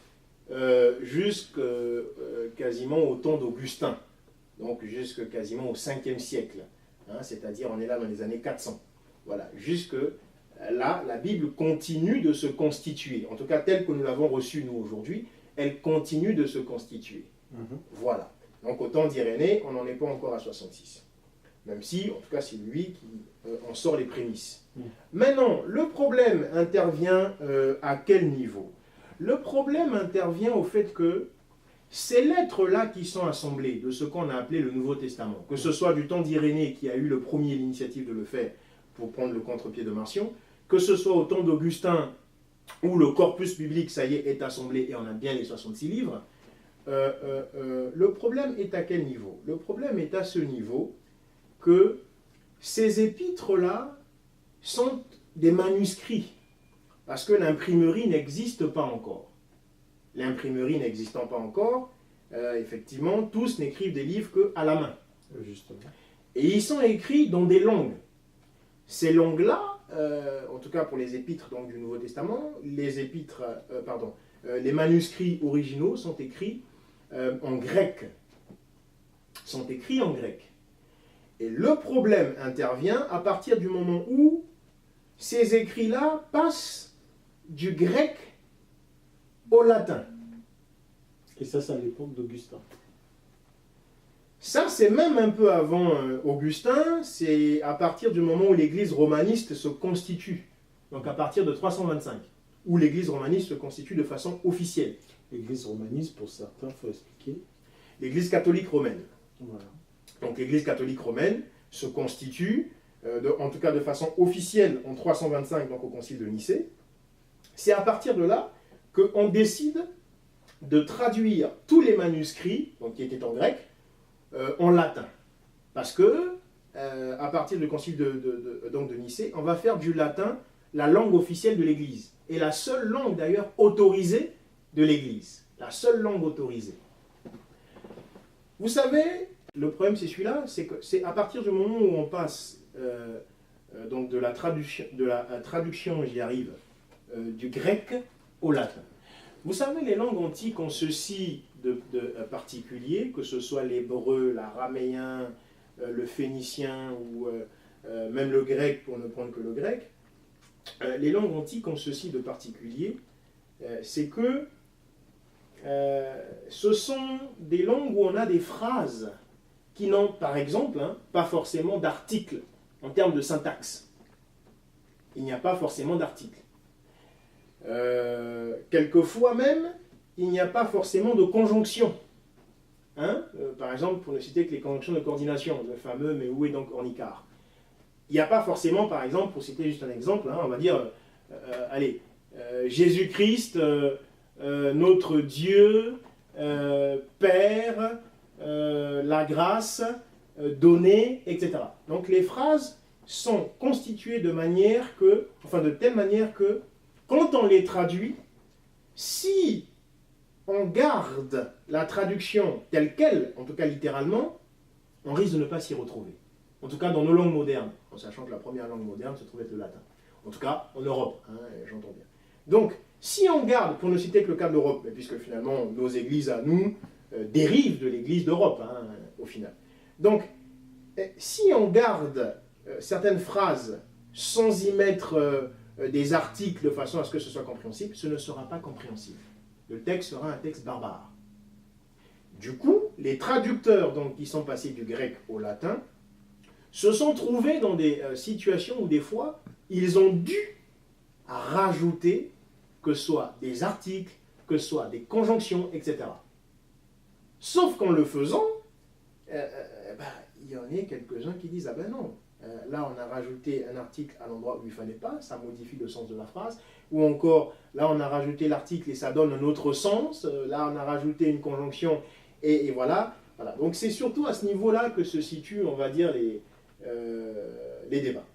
jusqu'à quasiment au temps d'Augustin, donc jusqu'à quasiment au 5e siècle, hein, c'est-à-dire on est là dans les années 400. Voilà, jusque là, la Bible continue de se constituer, en tout cas telle que nous l'avons reçue nous aujourd'hui, elle continue de se constituer. Voilà. Donc au temps d'Irénée, on n'en est pas encore à 66. Même si, en tout cas, c'est lui qui en sort les prémices. Maintenant, le problème intervient à quel niveau? Le problème intervient au fait que ces lettres-là qui sont assemblées de ce qu'on a appelé le Nouveau Testament, que ce soit du temps d'Irénée qui a eu le premier l'initiative de le faire pour prendre le contre-pied de Marcion, que ce soit au temps d'Augustin où le corpus biblique, ça y est assemblé et on a bien les 66 livres, le problème est à quel niveau? Le problème est à ce niveau que ces épîtres-là sont des manuscrits, parce que l'imprimerie n'existe pas encore. L'imprimerie n'existant pas encore, effectivement, tous n'écrivent des livres qu'à la main. Justement. Et ils sont écrits dans des langues. Ces langues-là, en tout cas pour les épîtres donc, du Nouveau Testament, les manuscrits originaux sont écrits en grec. Sont écrits en grec. Et le problème intervient à partir du moment où ces écrits-là passent du grec au latin. Et ça, c'est à l'époque d'Augustin. Ça, c'est même un peu avant Augustin, c'est à partir du moment où l'église romaniste se constitue. Donc à partir de 325, où l'église romaniste se constitue de façon officielle. L'église romaniste, pour certains, il faut expliquer. L'église catholique romaine. Voilà. Donc l'église catholique romaine se constitue, en tout cas de façon officielle, en 325, donc au concile de Nicée. C'est à partir de là qu'on décide de traduire tous les manuscrits, donc qui étaient en grec, en latin. Parce que, à partir du concile de Nicée, on va faire du latin la langue officielle de l'Église. Et la seule langue d'ailleurs autorisée de l'Église. La seule langue autorisée. Vous savez, le problème c'est celui-là, c'est que c'est à partir du moment où on passe donc de la traduction, j'y arrive, du grec au latin. Vous savez, les langues antiques ont ceci de particulier, que ce soit l'hébreu, l'araméen, le phénicien ou même le grec, pour ne prendre que le grec. Les langues antiques ont ceci de particulier, c'est que ce sont des langues où on a des phrases qui n'ont, par exemple, pas forcément d'articles en termes de syntaxe. Il n'y a pas forcément d'articles. Quelquefois même, il n'y a pas forcément de conjonction. Par exemple, pour ne citer que les conjonctions de coordination, le fameux « mais où est donc Ornicard ?» Il n'y a pas forcément, par exemple, pour citer juste un exemple, on va dire, Jésus-Christ, notre Dieu, Père, la grâce, donnée, etc. Donc les phrases sont constituées de telle manière que, quand on les traduit, si on garde la traduction telle qu'elle, en tout cas littéralement, on risque de ne pas s'y retrouver. En tout cas dans nos langues modernes, en sachant que la première langue moderne se trouve être le latin. En tout cas en Europe, j'entends bien. Donc, si on garde, pour ne citer que le cas de l'Europe, puisque finalement nos églises à nous dérivent de l'église d'Europe, au final. Donc, si on garde certaines phrases sans y mettre des articles de façon à ce que ce soit compréhensible, ce ne sera pas compréhensible. Le texte sera un texte barbare. Du coup, les traducteurs donc, qui sont passés du grec au latin se sont trouvés dans des situations où des fois, ils ont dû rajouter que ce soit des articles, que ce soit des conjonctions, etc. Sauf qu'en le faisant, il y en a quelques-uns qui disent « Ah ben non, là on a rajouté un article à l'endroit où il ne fallait pas, ça modifie le sens de la phrase. Ou encore, là on a rajouté l'article et ça donne un autre sens, là on a rajouté une conjonction et voilà. Voilà. Donc c'est surtout à ce niveau-là que se situent, on va dire, les débats.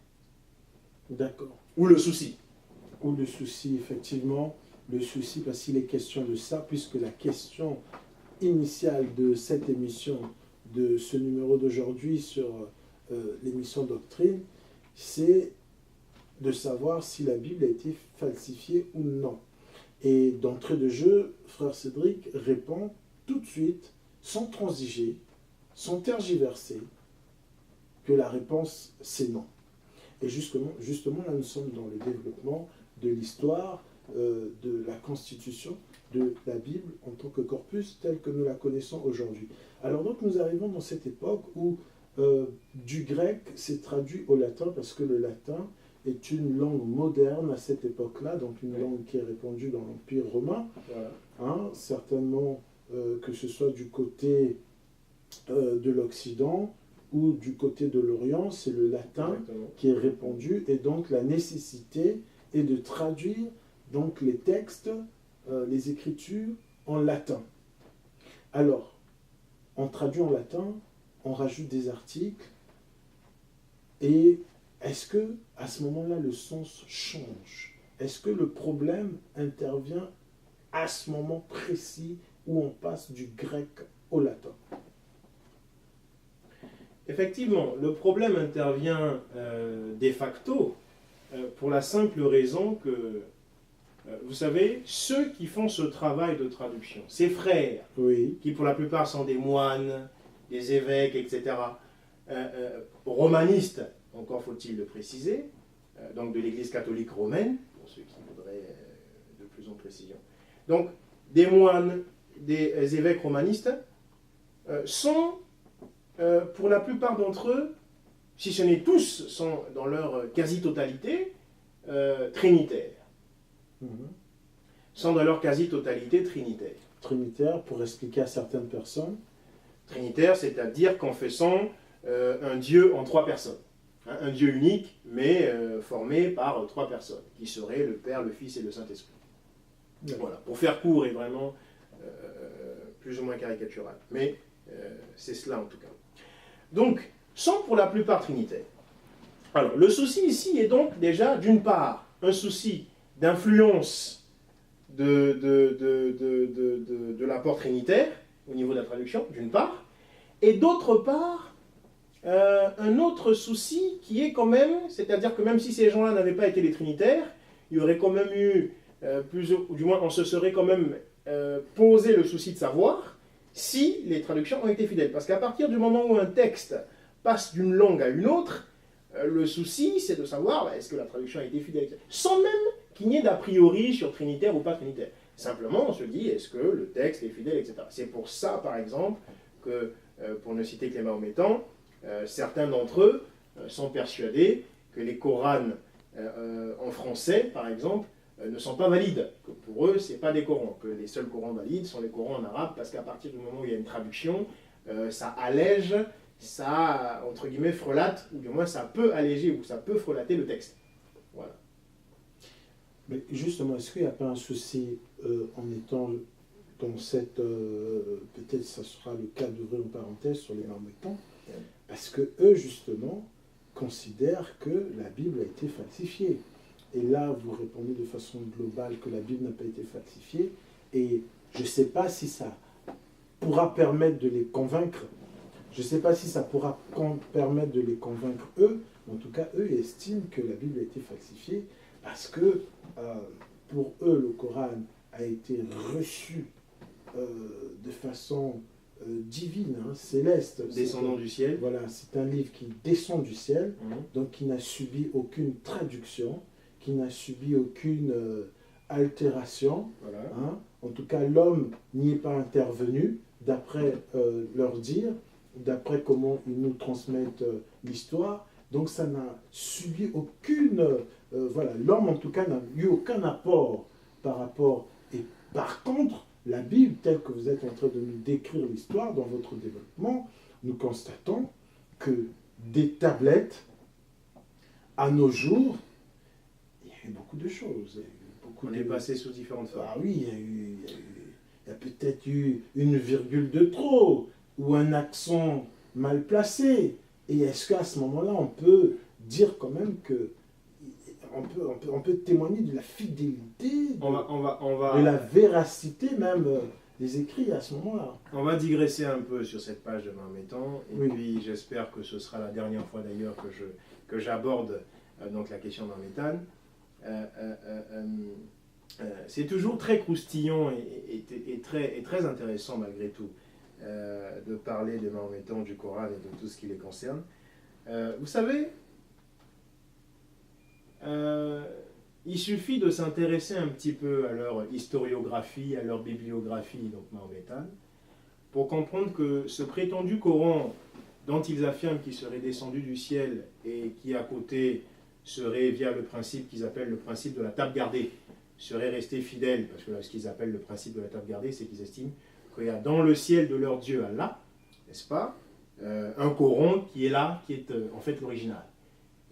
D'accord. Ou le souci. Ou le souci, effectivement, le souci, parce qu'il est question de ça, puisque la question initiale de cette émission, de ce numéro d'aujourd'hui sur l'émission Doctrine, c'est de savoir si la Bible a été falsifiée ou non. Et d'entrée de jeu, frère Cédric répond tout de suite, sans transiger, sans tergiverser, que la réponse c'est non. Et justement, là nous sommes dans le développement de l'histoire, de la constitution de la Bible en tant que corpus tel que nous la connaissons aujourd'hui. Alors donc nous arrivons dans cette époque où du grec s'est traduit au latin, parce que le latin est une langue moderne à cette époque-là, donc une langue qui est répandue dans l'Empire romain, Voilà. hein, certainement que ce soit du côté de l'Occident ou du côté de l'Orient, c'est le latin Exactement. qui est répandu, et donc la nécessité est de traduire donc les textes, les écritures en latin. Alors, on traduit en latin, on rajoute des articles, et est-ce que à ce moment-là le sens change? Est-ce que le problème intervient à ce moment précis où on passe du grec au latin? Effectivement, le problème intervient de facto pour la simple raison que, vous savez, ceux qui font ce travail de traduction, ces frères, Oui, qui pour la plupart sont des moines, des évêques, etc., romanistes, encore faut-il le préciser, donc de l'Église catholique romaine, pour ceux qui voudraient de plus en précision. Donc, des moines, des évêques romanistes sont, pour la plupart d'entre eux, si ce n'est tous, sont dans leur quasi-totalité trinitaires. Sont dans leur quasi-totalité trinitaires. trinitaire, pour expliquer à certaines personnes. Trinitaire, c'est-à-dire confessant un Dieu en trois personnes. Hein, un Dieu unique, mais formé par trois personnes, qui seraient le Père, le Fils et le Saint-Esprit. Voilà, pour faire court et vraiment plus ou moins caricatural. Mais c'est cela en tout cas. Donc, sont pour la plupart trinitaires. Alors, le souci ici est donc déjà, d'une part, un souci d'influence de l'apport trinitaire au niveau de la traduction, d'une part, et d'autre part, un autre souci qui est quand même, c'est-à-dire que même si ces gens-là n'avaient pas été les trinitaires, il y aurait quand même eu, ou du moins on se serait quand même posé le souci de savoir si les traductions ont été fidèles. Parce qu'à partir du moment où un texte passe d'une langue à une autre, le souci c'est de savoir est-ce que la traduction a été fidèle, sans même qu'il n'y ait d'a priori sur trinitaire ou pas trinitaire. Simplement on se dit est-ce que le texte est fidèle, etc. C'est pour ça par exemple que, pour ne citer que les mahométans, certains d'entre eux sont persuadés que les Corans en français, par exemple, ne sont pas valides. Que pour eux, ce n'est pas des Corans. Que les seuls Corans valides sont les Corans en arabe, parce qu'à partir du moment où il y a une traduction, ça allège, ça, entre guillemets, frelate, ou du moins ça peut alléger, ou ça peut frelater le texte. Voilà. Mais justement, est-ce qu'il n'y a pas un souci en étant dans cette... peut-être ça sera le cas d'ouvrir une parenthèse sur les mahométans, parce que eux, justement, considèrent que la Bible a été falsifiée. Et là, vous répondez de façon globale que la Bible n'a pas été falsifiée, et je ne sais pas si ça pourra permettre de les convaincre. Je ne sais pas si ça pourra permettre de les convaincre eux, mais en tout cas, eux estiment que la Bible a été falsifiée, parce que pour eux, le Coran a été reçu de façon divine, hein, céleste. Descendant du ciel. Voilà, c'est un livre qui descend du ciel, donc qui n'a subi aucune traduction, qui n'a subi aucune altération. Voilà. Hein. En tout cas, l'homme n'y est pas intervenu, d'après leur dire, d'après comment ils nous transmettent l'histoire. Donc ça n'a subi aucune... voilà, l'homme en tout cas n'a eu aucun apport par rapport... Et par contre, la Bible, telle que vous êtes en train de nous décrire l'histoire dans votre développement, nous constatons que des tablettes à nos jours, il y a eu beaucoup de choses. Il y a eu beaucoup On est passé sous différentes formes. Ah oui, il y a peut-être eu une virgule de trop, ou un accent mal placé. Et est-ce qu'à ce moment-là, on peut dire quand même que on peut témoigner de la fidélité, de la véracité même des écrits à ce moment-là. On va digresser un peu sur cette page de Mahométan, et Oui. puis j'espère que ce sera la dernière fois d'ailleurs que j'aborde donc la question mahométane. C'est toujours très croustillant et très intéressant malgré tout de parler de Mahométan, du Coran et de tout ce qui les concerne. Vous savez, il suffit de s'intéresser un petit peu à leur historiographie, à leur bibliographie, donc mahométane, pour comprendre que ce prétendu Coran dont ils affirment qu'il serait descendu du ciel et qui à côté serait, via le principe qu'ils appellent le principe de la table gardée, serait resté fidèle, parce que ce qu'ils appellent le principe de la table gardée, c'est qu'ils estiment qu'il y a dans le ciel de leur Dieu Allah, n'est-ce pas, un Coran qui est là, qui est en fait l'original.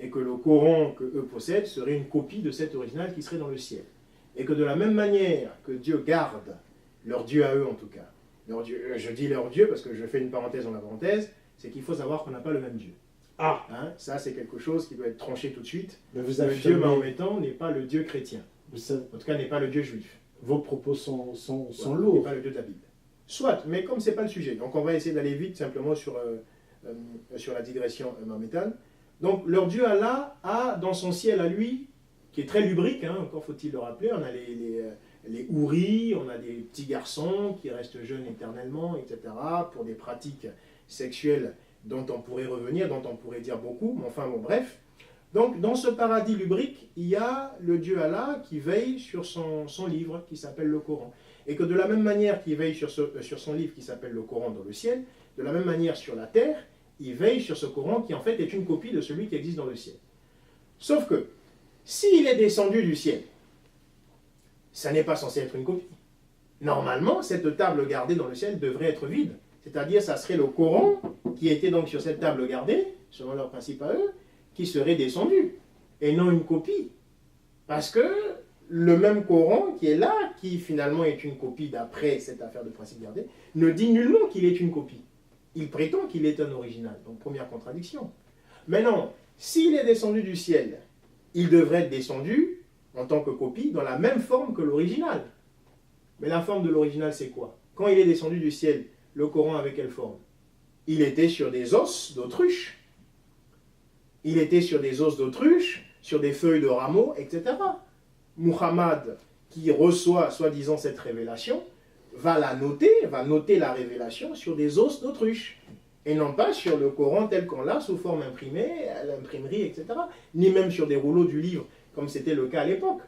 Et que le Coran que eux possèdent serait une copie de cet original qui serait dans le ciel. Et que de la même manière que Dieu garde leur Dieu à eux en tout cas, leur Dieu, je dis leur Dieu parce que je fais une parenthèse dans la parenthèse, c'est qu'il faut savoir qu'on n'a pas le même Dieu. Ah, Hein, ça c'est quelque chose qui doit être tranché tout de suite. mais vous Le avez Dieu mahométan n'est pas le Dieu chrétien. vous savez, En tout cas n'est pas le Dieu juif. vos propos sont N'est lourds. pas le Dieu de la Bible. Soit, mais comme ce n'est pas le sujet, donc on va essayer d'aller vite simplement sur la digression mahométane. Donc leur Dieu Allah a dans son ciel à lui, qui est très lubrique, hein, encore faut-il le rappeler, on a les houris, on a des petits garçons qui restent jeunes éternellement, etc., pour des pratiques sexuelles dont on pourrait revenir, dont on pourrait dire beaucoup, mais enfin bon, bref. Donc dans ce paradis lubrique, il y a le Dieu Allah qui veille sur son livre qui s'appelle le Coran. Et que de la même manière qu'il veille sur son livre qui s'appelle le Coran dans le ciel, de la même manière sur la terre, il veille sur ce Coran qui en fait est une copie de celui qui existe dans le ciel. Sauf que, s'il est descendu du ciel, ça n'est pas censé être une copie. Normalement, cette table gardée dans le ciel devrait être vide. C'est-à-dire, ça serait le Coran qui était donc sur cette table gardée, selon leur principe à eux, qui serait descendu, et non une copie. Parce que le même Coran qui est là, qui finalement est une copie d'après cette affaire de principe gardé, ne dit nullement qu'il est une copie. Il prétend qu'il est un original. Donc, première contradiction. Maintenant, s'il est descendu du ciel, il devrait être descendu en tant que copie dans la même forme que l'original. Mais la forme de l'original, c'est quoi? Quand il est descendu du ciel, le Coran avait quelle forme? Il était sur des os d'autruche. Il était sur des os d'autruche, sur des feuilles de rameaux, etc. Muhammad, qui reçoit soi-disant cette révélation, va noter la révélation sur des os d'autruche, et non pas sur le Coran tel qu'on l'a sous forme imprimée, à l'imprimerie, etc., ni même sur des rouleaux du livre, comme c'était le cas à l'époque.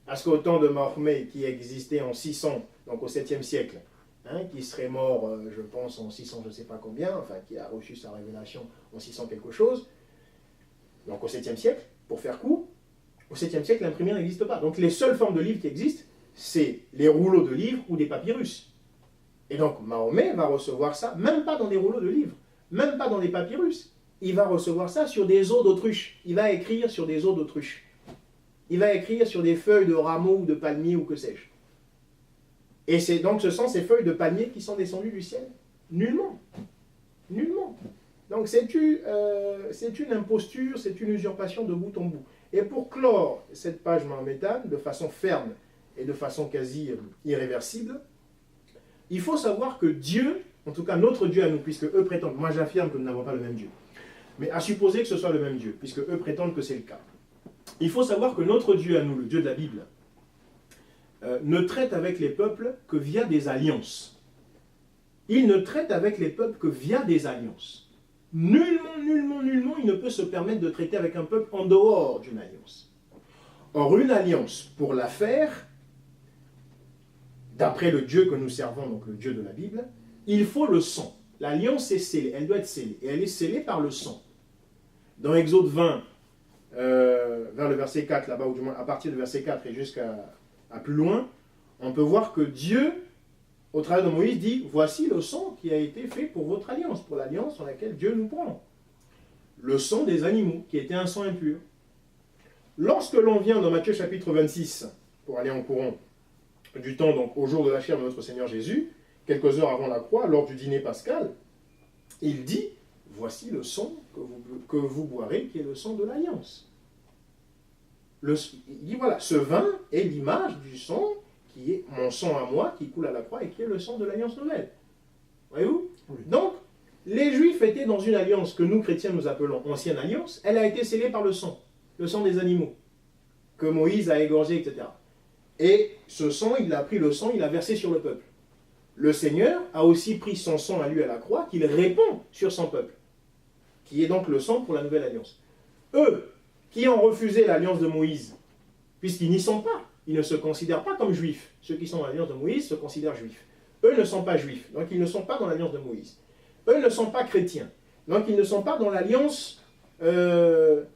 Parce qu'au temps de Mahomet, qui existait en 600, donc au 7e siècle, hein, qui serait mort, je pense, en 600 je ne sais pas combien, enfin, qui a reçu sa révélation en 600 quelque chose, donc au 7e siècle, pour faire court, au 7e siècle, l'imprimerie n'existe pas. Donc les seules formes de livres qui existent, c'est les rouleaux de livres ou des papyrus. Et donc Mahomet va recevoir ça, même pas dans des rouleaux de livres, même pas dans des papyrus. Il va recevoir ça sur des os d'autruche. Il va écrire sur des os d'autruche. Il va écrire sur des feuilles de rameaux ou de palmiers ou que sais-je. Et ce sont ces feuilles de palmier qui sont descendues du ciel? Nullement. Nullement. Donc c'est une imposture, c'est une usurpation de bout en bout. Et pour clore cette page mahométane de façon ferme et de façon quasi irréversible, il faut savoir que Dieu, en tout cas notre Dieu à nous, puisque eux prétendent, moi j'affirme que nous n'avons pas le même Dieu, mais à supposer que ce soit le même Dieu, puisque eux prétendent que c'est le cas, il faut savoir que notre Dieu à nous, le Dieu de la Bible, ne traite avec les peuples que via des alliances. Il ne traite avec les peuples que via des alliances. Nullement, nullement, nullement, il ne peut se permettre de traiter avec un peuple en dehors d'une alliance. Or, une alliance, pour la faire, d'après le Dieu que nous servons, donc le Dieu de la Bible, il faut le sang. L'alliance est scellée, elle doit être scellée, et elle est scellée par le sang. Dans Exode 20, vers le verset 4, là-bas, ou du moins à partir du verset 4 et jusqu'à plus loin, on peut voir que Dieu, au travers de Moïse, dit « Voici le sang qui a été fait pour votre alliance, pour l'alliance sur laquelle Dieu nous prend. Le sang des animaux, qui était un sang impur. lorsque l'on vient dans Matthieu chapitre 26, pour aller en courant du temps, donc au jour de la chair de notre Seigneur Jésus, quelques heures avant la croix, lors du dîner pascal, il dit, voici le sang que vous boirez, qui est le sang de l'alliance. Il dit, voilà, ce vin est l'image du sang, qui est mon sang à moi, qui coule à la croix, et qui est le sang de l'alliance nouvelle. Voyez-vous? Oui. Donc, les Juifs étaient dans une alliance que nous, chrétiens, nous appelons ancienne alliance. Elle a été scellée par le sang des animaux, que Moïse a égorgé, etc. Et ce sang, il a pris le sang, il l'a versé sur le peuple. Le Seigneur a aussi pris son sang à lui à la croix, qu'il répand sur son peuple, qui est donc le sang pour la nouvelle alliance. Eux, qui ont refusé l'alliance de Moïse, puisqu'ils n'y sont pas, ils ne se considèrent pas comme juifs. Ceux qui sont dans l'alliance de Moïse se considèrent juifs. Eux ne sont pas juifs, donc ils ne sont pas dans l'alliance de Moïse. Eux ne sont pas chrétiens, donc ils ne sont pas dans l'alliance de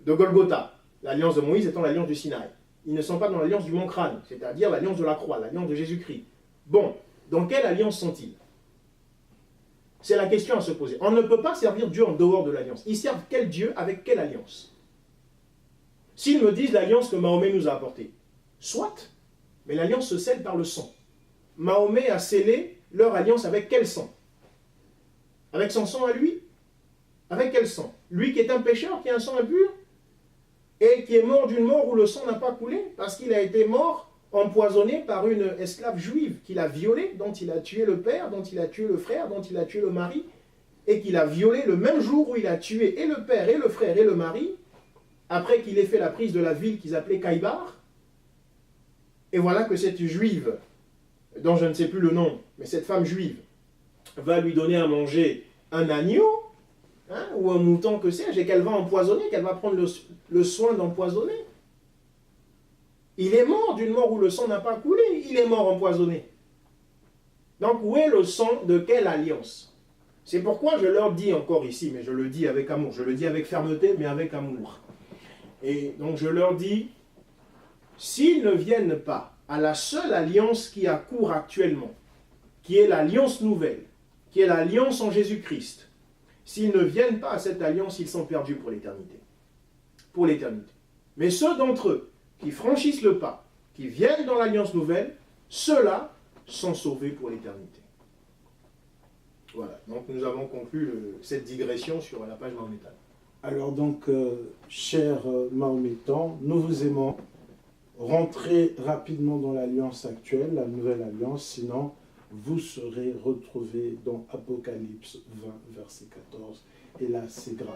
Golgotha, l'alliance de Moïse étant l'alliance du Sinaï. Ils ne sont pas dans l'alliance du mont Crâne, c'est-à-dire l'alliance de la croix, l'alliance de Jésus-Christ. Bon, dans quelle alliance sont-ils? C'est la question à se poser. On ne peut pas servir Dieu en dehors de l'alliance. Ils servent quel Dieu avec quelle alliance? S'ils me disent l'alliance que Mahomet nous a apportée, soit, mais l'alliance se scelle par le sang. Mahomet a scellé leur alliance avec quel sang? Avec son sang à lui? Avec quel sang? Lui qui est un pécheur, qui a un sang impur, et qui est mort d'une mort où le sang n'a pas coulé, parce qu'il a été mort empoisonné par une esclave juive qu'il a violée, dont il a tué le père, dont il a tué le frère, dont il a tué le mari, et qu'il a violé le même jour où il a tué et le père, et le frère, et le mari, après qu'il ait fait la prise de la ville qu'ils appelaient Kaïbar. Et voilà que cette juive, dont je ne sais plus le nom, mais cette femme juive, va lui donner à manger un agneau, ou un mouton, que sais-je, et qu'elle va empoisonner, qu'elle va prendre le soin d'empoisonner. Il est mort d'une mort où le sang n'a pas coulé, il est mort empoisonné. Donc où est le sang de quelle alliance? C'est pourquoi je leur dis encore ici, mais je le dis avec amour, je le dis avec fermeté, mais avec amour. Et donc je leur dis, s'ils ne viennent pas à la seule alliance qui a cours actuellement, qui est l'alliance nouvelle, qui est l'alliance en Jésus-Christ, s'ils ne viennent pas à cette alliance, ils sont perdus pour l'éternité. Pour l'éternité. Mais ceux d'entre eux qui franchissent le pas, qui viennent dans l'alliance nouvelle, ceux-là sont sauvés pour l'éternité. Voilà, donc nous avons conclu cette digression sur la page mahométane. Alors donc, chers mahométans, nous vous aimons. Rentrez rapidement dans l'alliance actuelle, la nouvelle alliance, sinon vous serez retrouvés dans Apocalypse 20, verset 14. Et là, c'est grave.